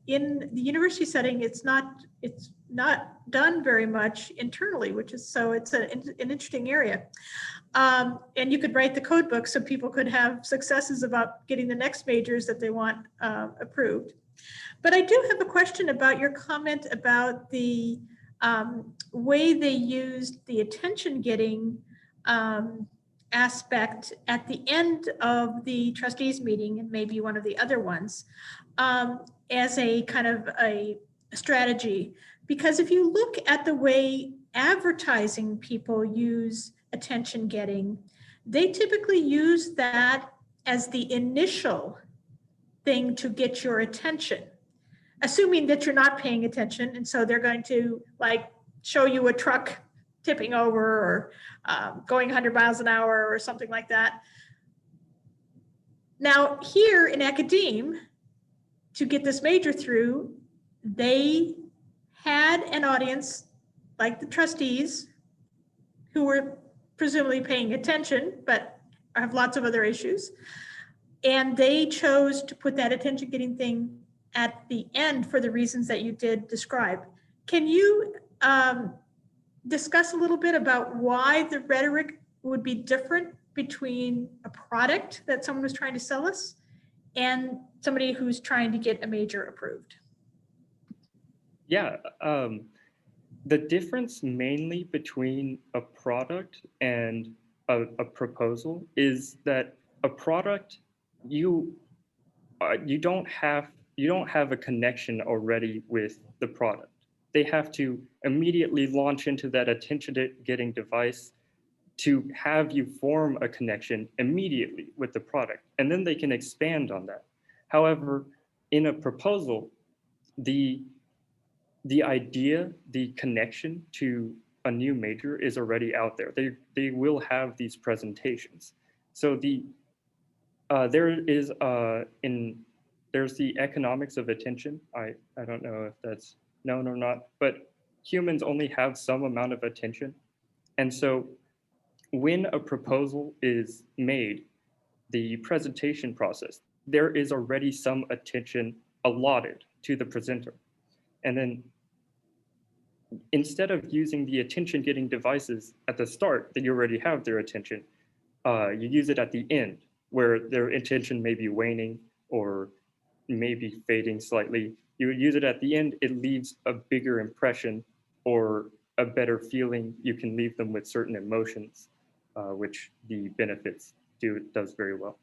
S2: in the university setting, it's not done very much internally, so it's an interesting area. And you could write the code book so people could have successes about getting the next majors that they want approved. But I do have a question about your comment about the way they used the attention getting aspect at the end of the trustees meeting, and maybe one of the other ones, as a kind of a strategy. Because if you look at the way advertising people use attention getting, they typically use that as the initial thing to get your attention, assuming that you're not paying attention. And so they're going to like show you a truck tipping over or going 100 miles an hour or something like that. Now here in academe, to get this major through, they had an audience like the trustees who were presumably paying attention, but have lots of other issues. And they chose to put that attention getting thing at the end for the reasons that you did describe. Can you discuss a little bit about why the rhetoric would be different between a product that someone was trying to sell us and somebody who's trying to get a major approved?
S5: Yeah, The difference mainly between a product and a proposal is that a product, you don't have a connection already with the product. They have to immediately launch into that attention-getting device to have you form a connection immediately with the product, and then they can expand on that. However, in a proposal, the idea, the connection to a new major is already out there. They will have these presentations. So there's the economics of attention. I don't know if that's known or not, but humans only have some amount of attention. And so when a proposal is made, the presentation process, there is already some attention allotted to the presenter. And then instead of using the attention-getting devices at the start that you already have their attention, you use it at the end where their attention may be waning or maybe fading slightly. You would use it at the end, it leaves a bigger impression or a better feeling. You can leave them with certain emotions, which the benefits does very well.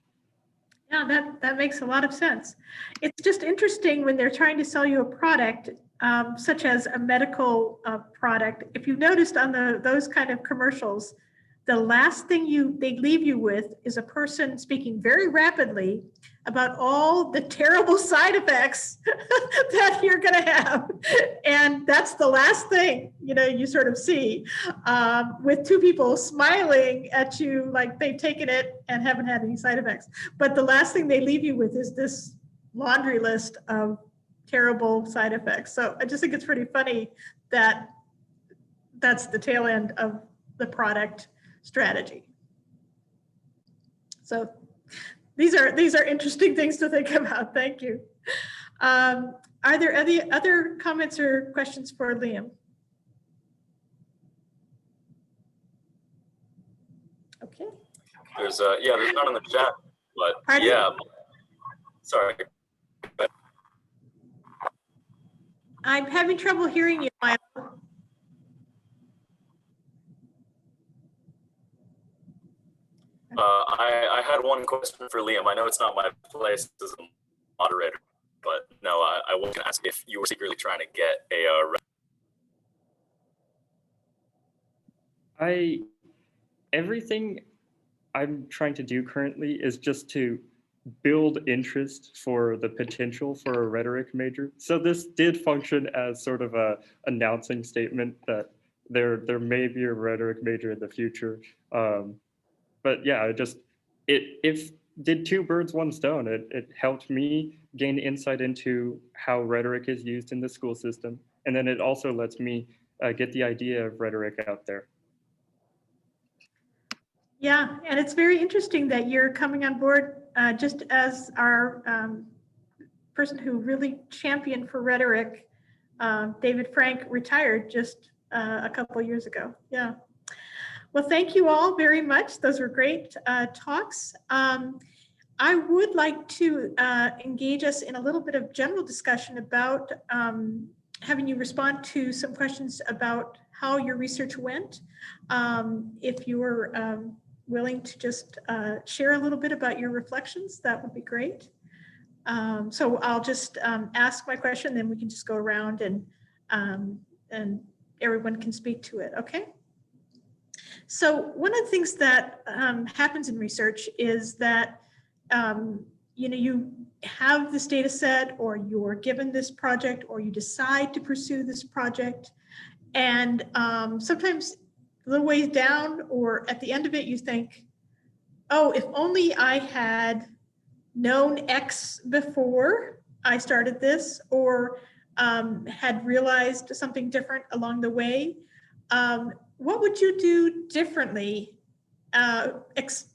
S2: Yeah, that makes a lot of sense. It's just interesting when they're trying to sell you a product, such as a medical product. If you've noticed on those kind of commercials, the last thing they leave you with is a person speaking very rapidly about all the terrible side effects that you're going to have. And that's the last thing, you sort of see, with two people smiling at you like they've taken it and haven't had any side effects. But the last thing they leave you with is this laundry list of terrible side effects. So I just think it's pretty funny that that's the tail end of the product strategy. So these are interesting things to think about. Thank you. Are there any other comments or questions for Liam? Okay.
S1: There's none in the chat, but
S2: Pardon?
S1: yeah. Sorry.
S2: I'm having trouble hearing you, Milo.
S1: I had one question for Liam. I know it's not my place as a moderator, but no, I was going to ask if you were secretly trying to get
S5: Everything I'm trying to do currently is just to build interest for the potential for a rhetoric major. So this did function as sort of a announcing statement that there may be a rhetoric major in the future. But yeah, it did two birds, one stone. It helped me gain insight into how rhetoric is used in the school system. And then it also lets me get the idea of rhetoric out there.
S2: Yeah, and it's very interesting that you're coming on board just as our person who really championed for rhetoric, David Frank, retired just a couple of years ago. Yeah. Well, thank you all very much. Those were great talks. I would like to engage us in a little bit of general discussion about having you respond to some questions about how your research went. If you were willing to just share a little bit about your reflections, that would be great. So I'll just ask my question, then we can just go around and everyone can speak to it, okay? So one of the things that happens in research is that you have this data set, or you're given this project, or you decide to pursue this project, and sometimes a little ways down or at the end of it, you think, oh, if only I had known X before I started this, or had realized something different along the way. What would you do differently? Let's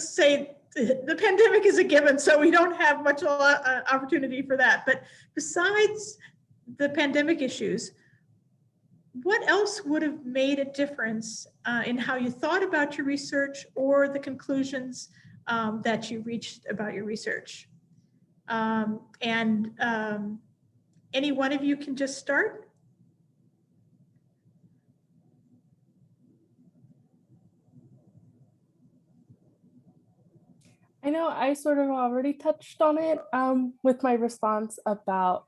S2: say the pandemic is a given, so we don't have much opportunity for that. But besides the pandemic issues, what else would have made a difference in how you thought about your research or the conclusions that you reached about your research? Any one of you can just start.
S4: I know I sort of already touched on it with my response about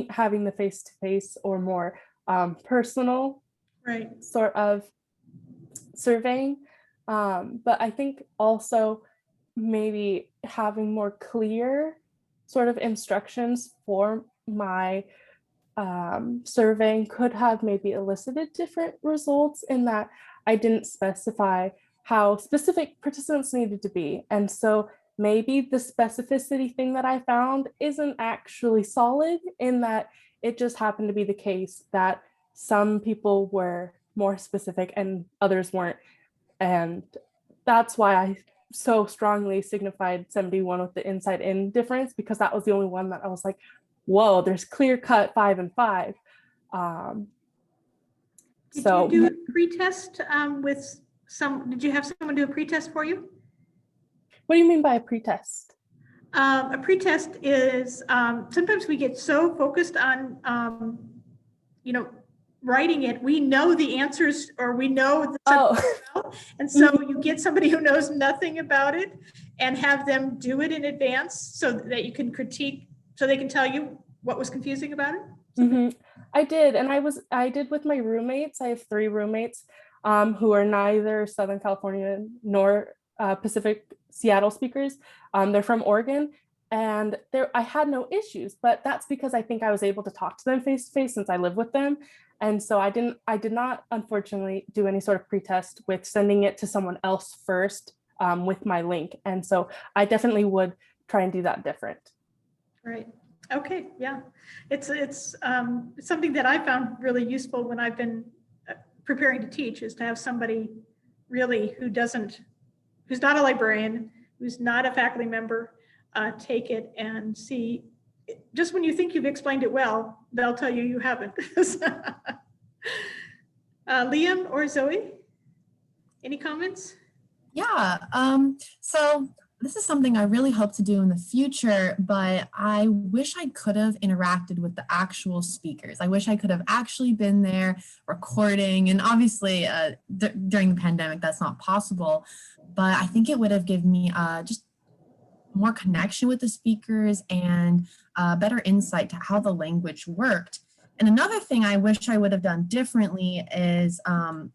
S4: having the face-to-face or more personal
S2: Right.
S4: sort of surveying. But I think also maybe having more clear sort of instructions for my surveying could have maybe elicited different results, in that I didn't specify how specific participants needed to be. And so maybe the specificity thing that I found isn't actually solid, in that it just happened to be the case that some people were more specific and others weren't. And that's why I so strongly signified 71 with the inside in difference, because that was the only one that I was like, whoa, there's clear cut 5 and 5.
S2: Did you do a pretest did you have someone do a pretest for you?
S4: What do you mean by a pretest?
S2: A pretest is, sometimes we get so focused on, writing it, we know the answers, or we know the subject, and so you get somebody who knows nothing about it and have them do it in advance so that you can critique, so they can tell you what was confusing about it.
S4: I did, and I did with my roommates. I have 3 roommates who are neither Southern California nor Pacific Seattle speakers. They're from Oregon, and I had no issues, but that's because I think I was able to talk to them face to face since I live with them. And so I did not, unfortunately, do any sort of pretest with sending it to someone else first with my link. And so I definitely would try and do that different.
S2: Right. Okay. Yeah. It's something that I found really useful when I've been preparing to teach, is to have somebody really who's not a librarian, who's not a faculty member, take it and see. Just when you think you've explained it well, they'll tell you haven't. Liam or Zoe, any comments?
S3: Yeah, so this is something I really hope to do in the future, but I wish I could have interacted with the actual speakers. I wish I could have actually been there recording, and obviously during the pandemic, that's not possible, but I think it would have given me just more connection with the speakers and better insight to how the language worked. And another thing I wish I would have done differently is I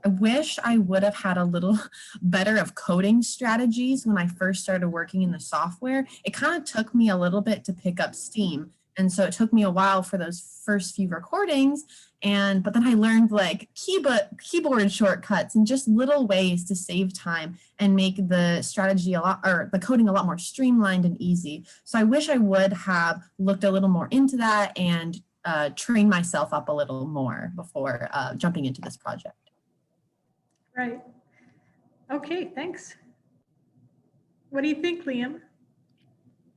S3: wish I would have had a little better of coding strategies when I first started working in the software. It kind of took me a little bit to pick up steam. And so it took me a while for those first few recordings. But then I learned like keyboard shortcuts and just little ways to save time and make the strategy the coding a lot more streamlined and easy. So I wish I would have looked a little more into that and trained myself up a little more before jumping into this project.
S2: Right. Okay, thanks. What do you think, Liam?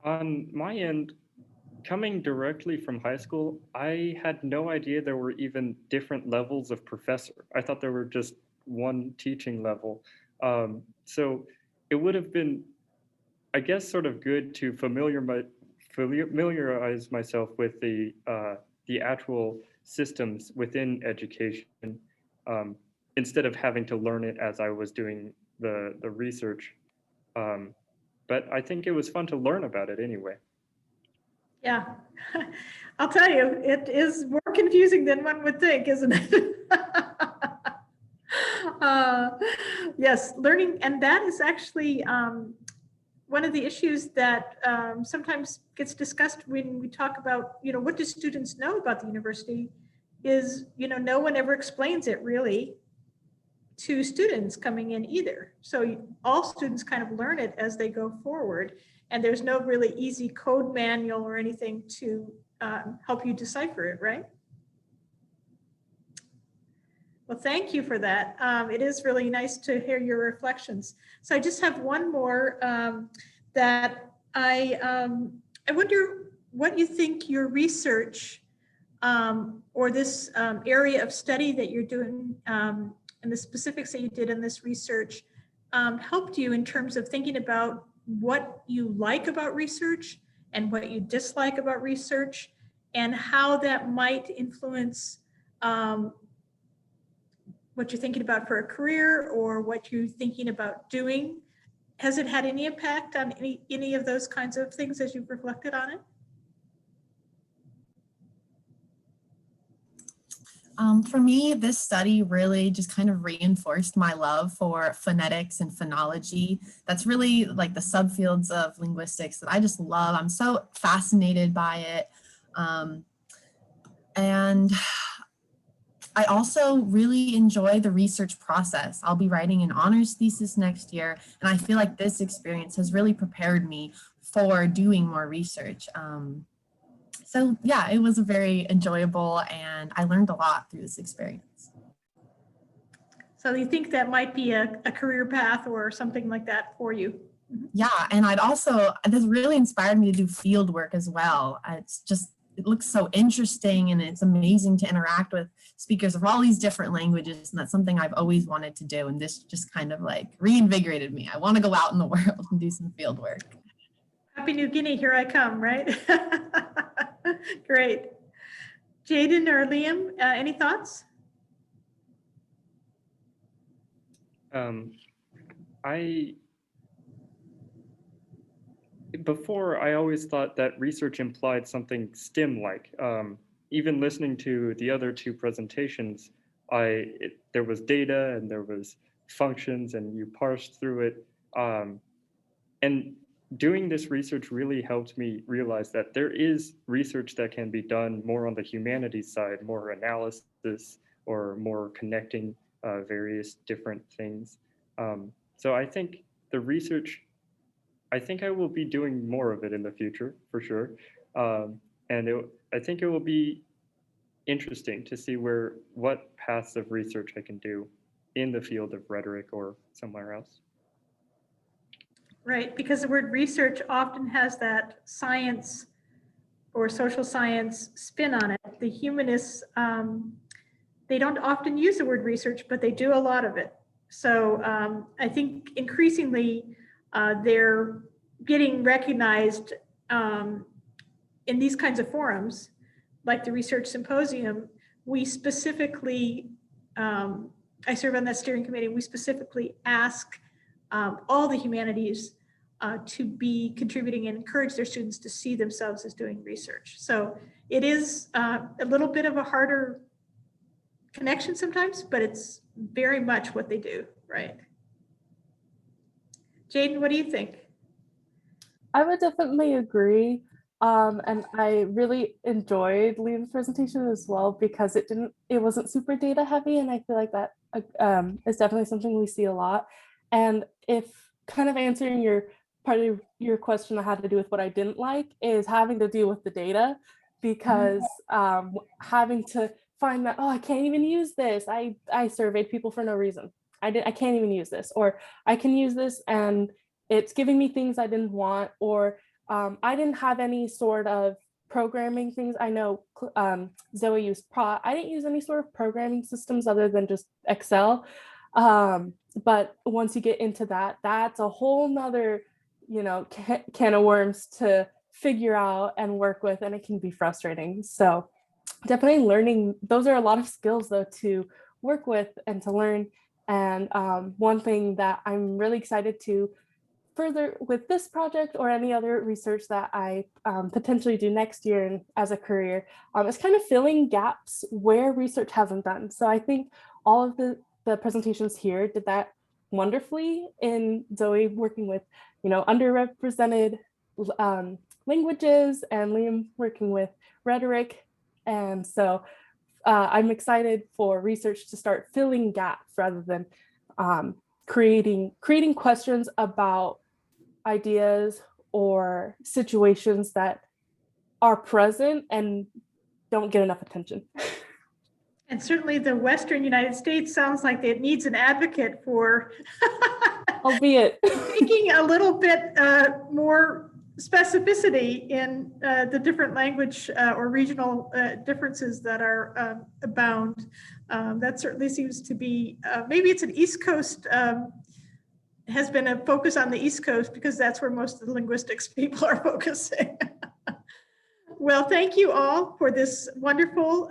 S5: On my end, coming directly from high school, I had no idea there were even different levels of professor. I thought there were just one teaching level. So it would have been, I guess, sort of good to familiarize myself with the actual systems within education, instead of having to learn it as I was doing the research. But I think it was fun to learn about it anyway.
S2: Yeah, I'll tell you, it is more confusing than one would think, isn't it? Yes, learning, and that is actually one of the issues that sometimes gets discussed when we talk about, what do students know about the university, is, no one ever explains it really to students coming in either. So all students kind of learn it as they go forward, and there's no really easy code manual or anything to help you decipher it, right? Well, thank you for that. It is really nice to hear your reflections. So I just have one more that I wonder what you think your research or this area of study that you're doing and the specifics that you did in this research helped you in terms of thinking about what you like about research and what you dislike about research, and how that might influence what you're thinking about for a career, or what you're thinking about doing has it had any impact on any of those kinds of things as you've reflected on it?
S3: For me, this study really just kind of reinforced my love for phonetics and phonology. That's really like the subfields of linguistics that I just love. I'm so fascinated by it. And I also really enjoy the research process. I'll be writing an honors thesis next year, and I feel like this experience has really prepared me for doing more research. So yeah, it was very enjoyable, and I learned a lot through this experience.
S2: So you think that might be a career path or something like that for you?
S3: Yeah, and this really inspired me to do field work as well. It looks so interesting, and it's amazing to interact with speakers of all these different languages, and that's something I've always wanted to do, and this just kind of like reinvigorated me. I want to go out in the world and do some field work.
S2: Papua New Guinea, here I come, right? Great. Jaidan or Liam, any thoughts?
S5: Before, I always thought that research implied something STEM-like. Even listening to the other two presentations, there was data and there was functions and you parsed through it. And doing this research really helped me realize that there is research that can be done more on the humanities side, more analysis or more connecting various different things. So I think the research, I think I will be doing more of it in the future for sure. I think it will be interesting to see what paths of research I can do in the field of rhetoric or somewhere else.
S2: Right, because the word research often has that science or social science spin on it. The humanists, they don't often use the word research, but they do a lot of it. So I think increasingly they're getting recognized in these kinds of forums, like the Research Symposium. We specifically, I serve on that steering committee, we specifically ask all the humanities to be contributing and encourage their students to see themselves as doing research. So it is a little bit of a harder connection sometimes, but it's very much what they do, right? Jaidan, what do you think?
S4: I would definitely agree. And I really enjoyed Liam's presentation as well because it wasn't super data heavy, and I feel like that is definitely something we see a lot. And if kind of answering part of your question that had to do with what I didn't like is having to deal with the data, because having to find that, oh, I can't even use this. I surveyed people for no reason. I can't even use this, or I can use this and it's giving me things I didn't want, or I didn't have any sort of programming things. I know Zoe used Pro. I didn't use any sort of programming systems other than just Excel. But once you get into that, that's a whole nother, can of worms to figure out and work with, and it can be frustrating. So definitely learning, those are a lot of skills though to work with and to learn. And one thing that I'm really excited to further with this project or any other research that I potentially do next year and as a career is kind of filling gaps where research hasn't done. So I think all of the presentations here did that wonderfully, in Zoe working with, underrepresented languages, and Liam working with rhetoric. And so I'm excited for research to start filling gaps rather than creating questions about ideas or situations that are present and don't get enough attention.
S2: And certainly the Western United States sounds like it needs an advocate for
S4: albeit
S2: making a little bit more specificity in the different language or regional differences that are abound. That certainly seems to be, maybe it's an East Coast, has been a focus on the East Coast because that's where most of the linguistics people are focusing. Well, thank you all for this wonderful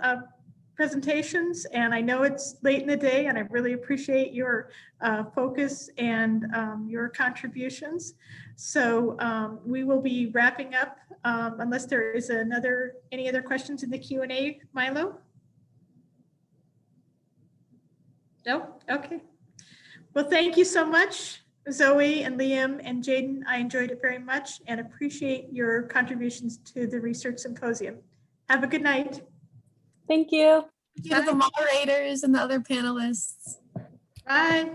S2: presentations, and I know it's late in the day, and I really appreciate your focus and your contributions. So we will be wrapping up unless there is any other questions in the Q&A, Milo? No? Okay. Well, thank you so much, Zoe and Liam and Jaidan. I enjoyed it very much and appreciate your contributions to the Research Symposium. Have a good night.
S4: Thank you.
S3: Thank you to the moderators and the other panelists.
S2: Bye.